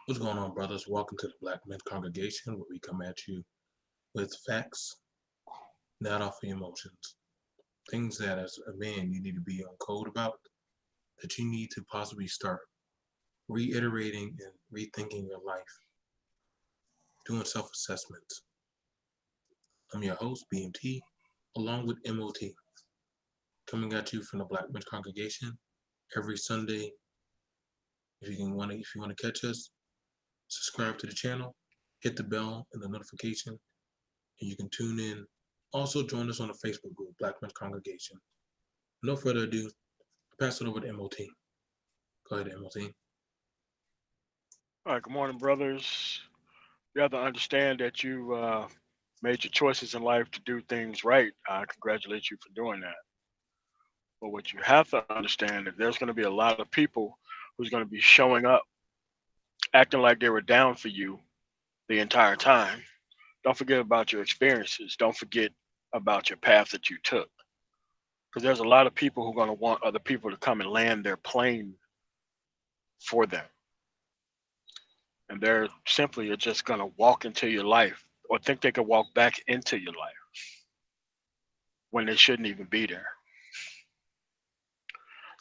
What's going on, brothers? Welcome to the Black Men Congregation, where we come at you with facts, not off of emotions. Things that, as a man, you need to be on code about, that you need to possibly start reiterating and rethinking your life, doing self assessments. I'm your host, BMT, along with MOT, coming at you from the Black Men Congregation every Sunday. If you want to catch us, subscribe to the channel, hit the bell and the notification, and you can tune in. Also, join us on the Facebook group, Black Men's Congregation. No further ado, pass it over to MOT. Go ahead, MOT. All right, good morning, brothers. You have to understand that you made your choices in life to do things right. I congratulate you for doing that. But what you have to understand is there's going to be a lot of people who's going to be showing up, acting like they were down for you the entire time. Don't forget about your experiences. Don't forget about your path that you took. Because there's a lot of people who are going to want other people to come and land their plane for them. And they're simply are just going to walk into your life or think they can walk back into your life when they shouldn't even be there.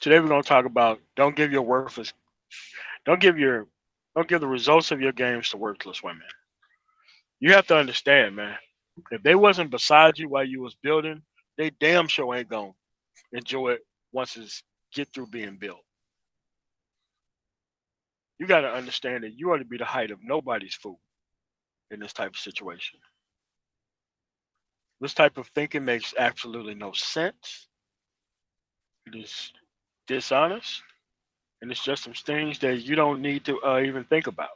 Today we're going to talk about don't give your don't give the results of your games to worthless women. You have to understand, man. If they wasn't beside you while you was building, they damn sure ain't gonna enjoy it once it's get through being built. You got to understand that you ought to be the height of nobody's fool in this type of situation. This type of thinking makes absolutely no sense. It is dishonest, and it's just some things that you don't need to even think about.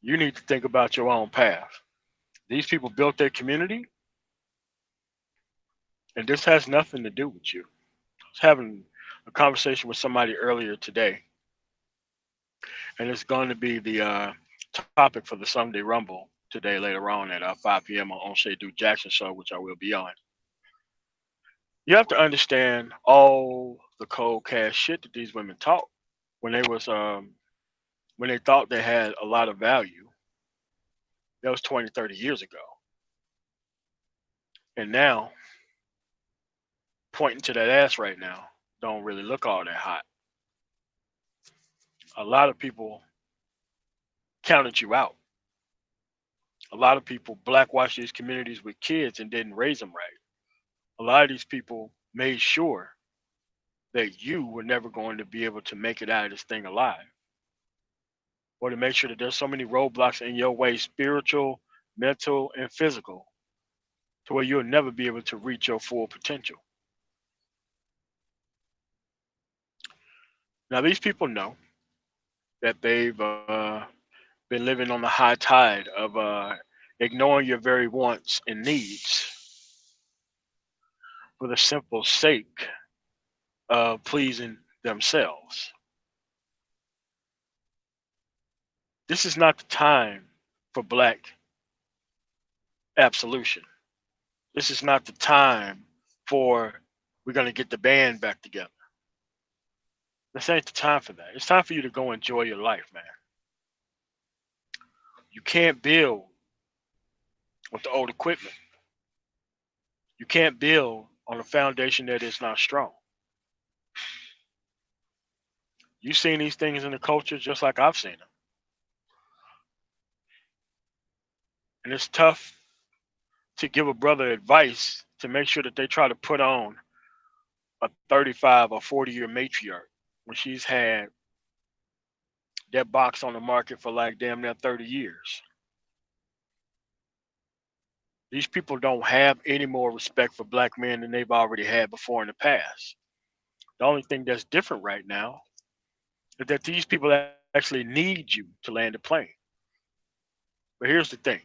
You need to think about your own path. These people built their community, and this has nothing to do with you. I was having a conversation with somebody earlier today, and it's going to be the topic for the Sunday Rumble today later on at 5 p.m. on Shay Duke Jackson show, which I will be on. You have to understand all the cold cash shit that these women talk when they was when they thought they had a lot of value. That was 20, 30 years ago. And now, pointing to that ass right now, don't really look all that hot. A lot of people counted you out. A lot of people blackwashed these communities with kids and didn't raise them right. A lot of these people made sure that you were never going to be able to make it out of this thing alive, or to make sure that there's so many roadblocks in your way, spiritual, mental, and physical, to where you'll never be able to reach your full potential. Now, these people know that they've been living on the high tide of ignoring your very wants and needs for the simple sake of pleasing themselves. This is not the time for black absolution. This is not the time for we're going to get the band back together. This ain't the time for that. It's time for you to go enjoy your life, man. You can't build with the old equipment. You can't build on a foundation that is not strong. You've seen these things in the culture just like I've seen them. And it's tough to give a brother advice to make sure that they try to put on a 35 or 40-year matriarch when she's had that box on the market for like damn near 30 years. These people don't have any more respect for black men than they've already had before in the past. The only thing that's different right now is that these people actually need you to land the plane. But here's the thing.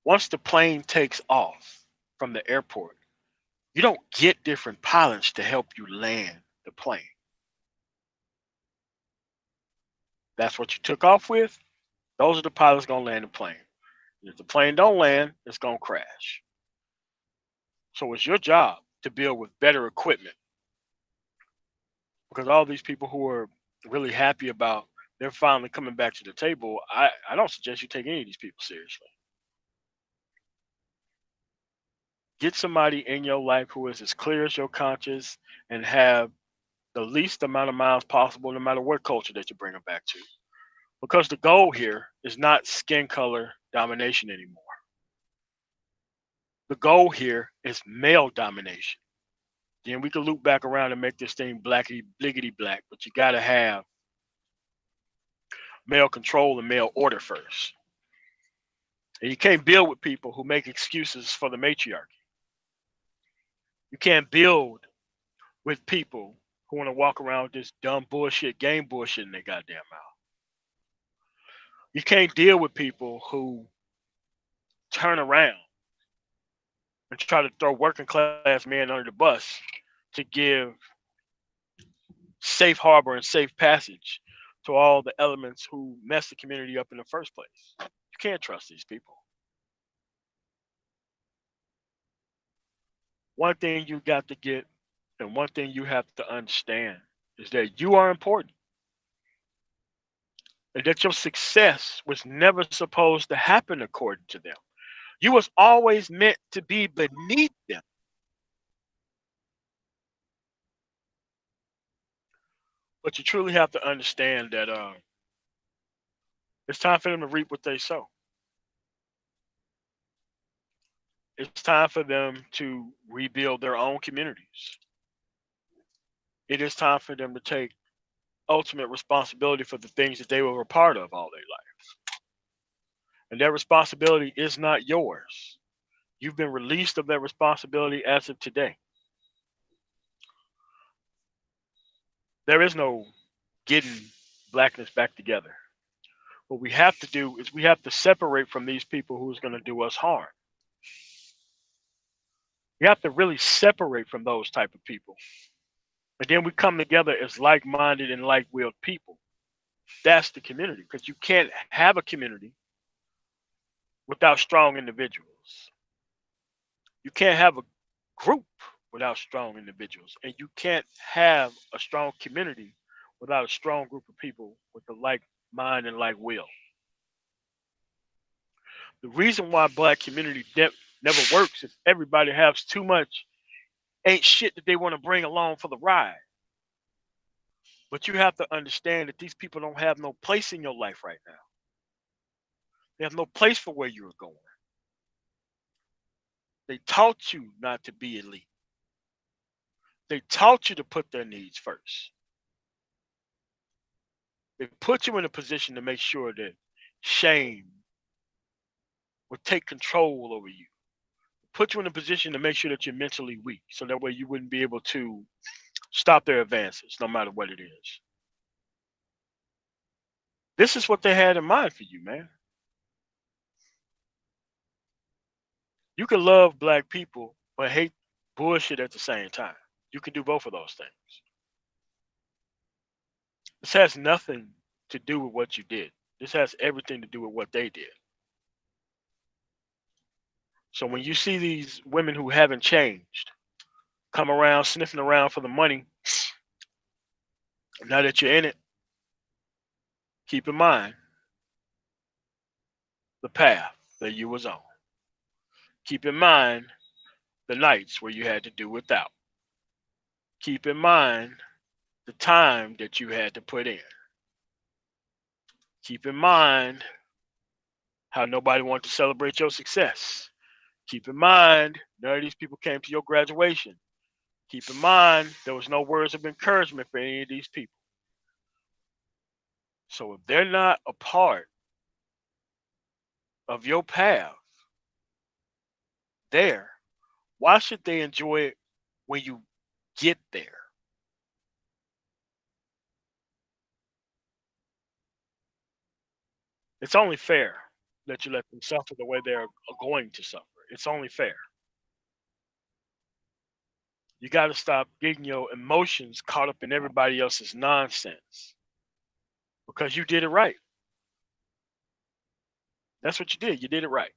Once the plane takes off from the airport, you don't get different pilots to help you land the plane. That's what you took off with. Those are the pilots gonna land the plane. If the plane don't land, it's gonna crash. So it's your job to build with better equipment, because all these people who are really happy about they're finally coming back to the table, I don't suggest you take any of these people seriously. Get somebody in your life who is as clear as your conscience and have the least amount of miles possible, no matter what culture that you bring them back to. Because the goal here is not skin color domination anymore. The goal here is male domination. Then we can loop back around and make this thing blackity bliggity black, but you got to have male control and male order first. And you can't build with people who make excuses for the matriarchy. You can't build with people who want to walk around with this dumb bullshit, game bullshit in their goddamn mouth. You can't deal with people who turn around and try to throw working class men under the bus to give safe harbor and safe passage to all the elements who mess the community up in the first place. You can't trust these people. One thing you got to get and one thing you have to understand is that you are important and that your success was never supposed to happen according to them. You was always meant to be beneath them. But you truly have to understand that it's time for them to reap what they sow. It's time for them to rebuild their own communities. It is time for them to take ultimate responsibility for the things that they were a part of all their life. And that responsibility is not yours. You've been released of that responsibility as of today. There is no getting blackness back together. What we have to do is we have to separate from these people who's going to do us harm. We have to really separate from those type of people. And then we come together as like-minded and like-willed people. That's the community, because you can't have a community without strong individuals. You can't have a group without strong individuals. And you can't have a strong community without a strong group of people with the like mind and like will. The reason why black community never works is everybody has too much ain't shit that they want to bring along for the ride. But you have to understand that these people don't have no place in your life right now. They have no place for where you're going. They taught you not to be elite. They taught you to put their needs first. They put you in a position to make sure that shame would take control over you. Put you in a position to make sure that you're mentally weak, so that way you wouldn't be able to stop their advances, no matter what it is. This is what they had in mind for you, man. You can love black people, but hate bullshit at the same time. You can do both of those things. This has nothing to do with what you did. This has everything to do with what they did. So when you see these women who haven't changed come around sniffing around for the money, now that you're in it, keep in mind the path that you was on. Keep in mind the nights where you had to do without. Keep in mind the time that you had to put in. Keep in mind how nobody wanted to celebrate your success. Keep in mind none of these people came to your graduation. Keep in mind there was no words of encouragement for any of these people. So if they're not a part of your path there, why should they enjoy it when you get there? It's only fair that you let them suffer the way they're going to suffer. It's only fair. You got to stop getting your emotions caught up in everybody else's nonsense because you did it right. That's what you did. You did it right.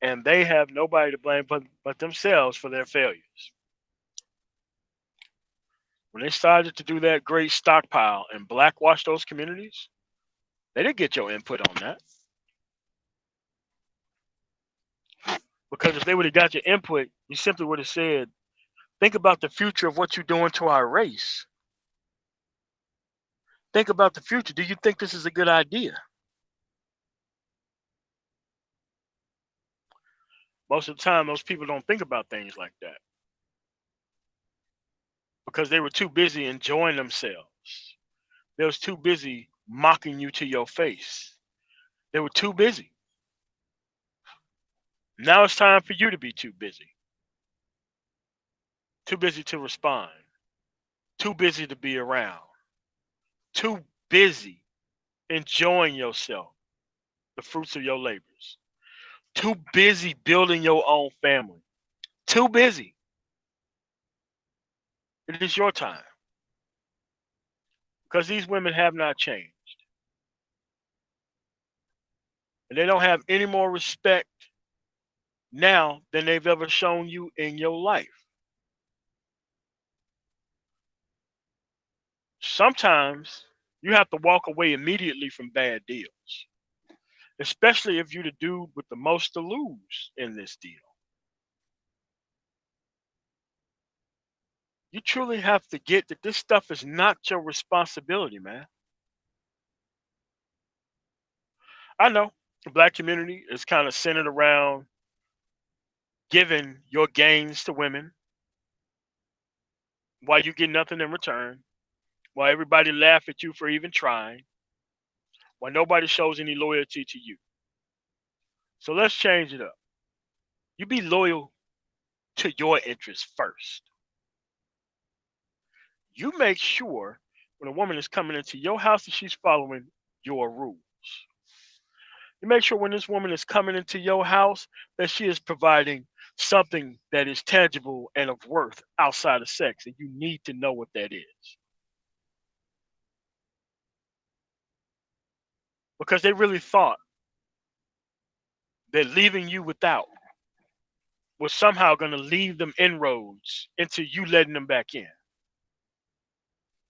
And they have nobody to blame but themselves for their failures. When they started to do that great stockpile and blackwash those communities, they didn't get your input on that. Because if they would have got your input, you simply would have said, think about the future of what you're doing to our race. Think about the future. Do you think this is a good idea? Most of the time, those people don't think about things like that because they were too busy enjoying themselves. They was too busy mocking you to your face. They were too busy. Now it's time for you to be too busy. Too busy to respond. Too busy to be around. Too busy enjoying yourself, the fruits of your labors. Too busy building your own family. Too busy. It is your time because these women have not changed. And they don't have any more respect now than they've ever shown you in your life. Sometimes you have to walk away immediately from bad deals, especially if you're the dude with the most to lose in this deal. You truly have to get that this stuff is not your responsibility, man. I know the black community is kind of centered around giving your gains to women while you get nothing in return, while everybody laugh at you for even trying, while nobody shows any loyalty to you. So let's change it up. You be loyal to your interests first. You make sure when a woman is coming into your house that she's following your rules. You make sure when this woman is coming into your house that she is providing something that is tangible and of worth outside of sex, and you need to know what that is. Because they really thought that leaving you without was somehow going to leave them inroads into you letting them back in.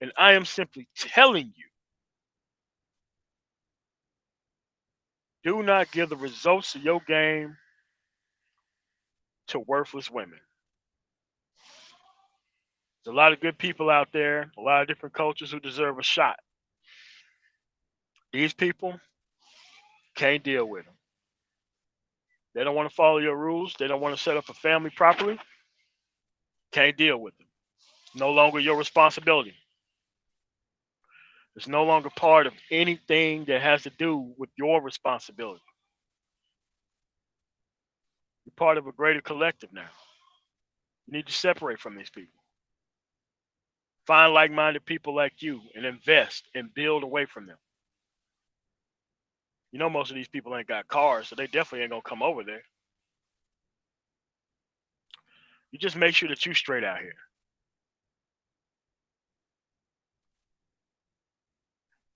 And I am simply telling you, do not give the results of your game to worthless women. There's a lot of good people out there, a lot of different cultures who deserve a shot. These people can't deal with them. They don't want to follow your rules. They don't want to set up a family properly. Can't deal with them. No longer your responsibility. It's no longer part of anything that has to do with your responsibility. You're part of a greater collective now. You need to separate from these people. Find like minded people like you and invest and build away from them. You know, most of these people ain't got cars, so they definitely ain't going to come over there. You just make sure that you straight out here.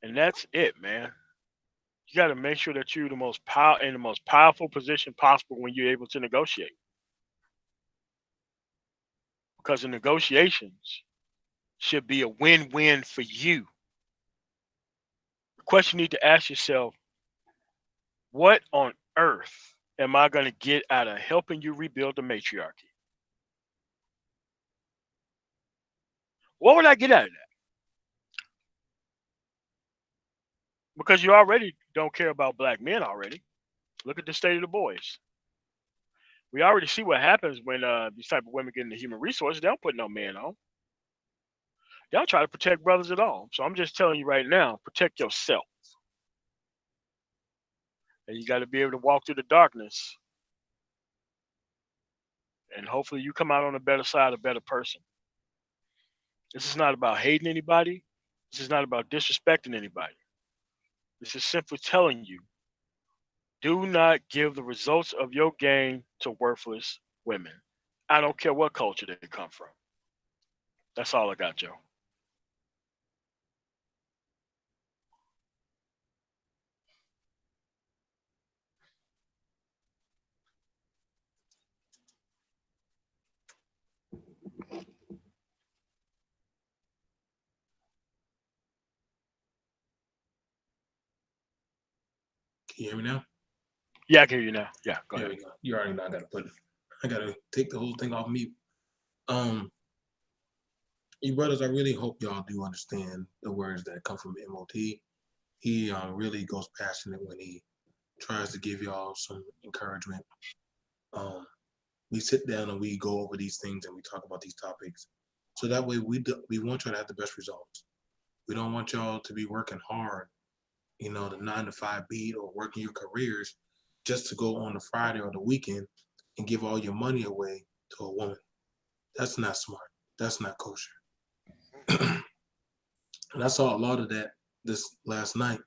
And that's it, man. You got to make sure that you're in the most powerful position possible when you're able to negotiate. Because the negotiations should be a win-win for you. The question you need to ask yourself, what on earth am I going to get out of helping you rebuild the matriarchy? What would I get out of that? Because you already don't care about black men already. Look at the state of the boys. We already see what happens when these type of women get into human resources. They don't put no man on. They don't try to protect brothers at all. So I'm just telling you right now, protect yourself. And you got to be able to walk through the darkness. And hopefully you come out on the better side, a better person. This is not about hating anybody. This is not about disrespecting anybody. This is simply telling you, do not give the results of your game to worthless women. I don't care what culture they come from. That's all I got, Joe. you hear me now? Yeah, I can hear you now. Yeah, go There ahead. we go. You already know I gotta take the whole thing off mute. Um, you brothers, I really hope y'all do understand the words that come from MOT. He really goes passionate when he tries to give y'all some encouragement. Um, we sit down and we go over these things and we talk about these topics. So that way we want y'all to have the best results. We don't want y'all to be working hard, the 9 to 5 beat or working your careers just to go on the Friday or the weekend and give all your money away to a woman. That's not smart. That's not kosher. And I saw a lot of that this last night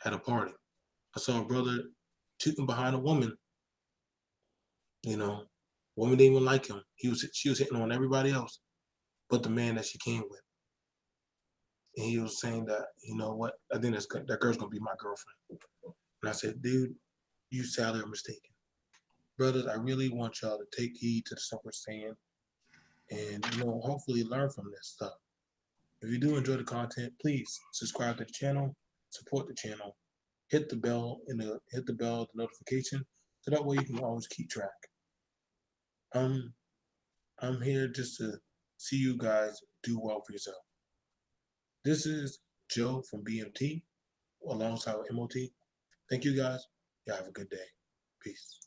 at a party. I saw a brother cheating behind a woman. You know, woman didn't even like him. She was hitting on everybody else but the man that she came with. And he was saying that, you know what, I think that girl's gonna be my girlfriend. And I said, dude, you sadly are mistaken. Brothers, I really want y'all to take heed to the stuff we're saying and, hopefully learn from this stuff. If you do enjoy the content, please subscribe to the channel, support the channel, hit the bell, the notification, so that way you can always keep track. I'm I'm here just to see you guys do well for yourself. This is Joe from BMT alongside with MOT. Thank you guys. Y'all have a good day. Peace.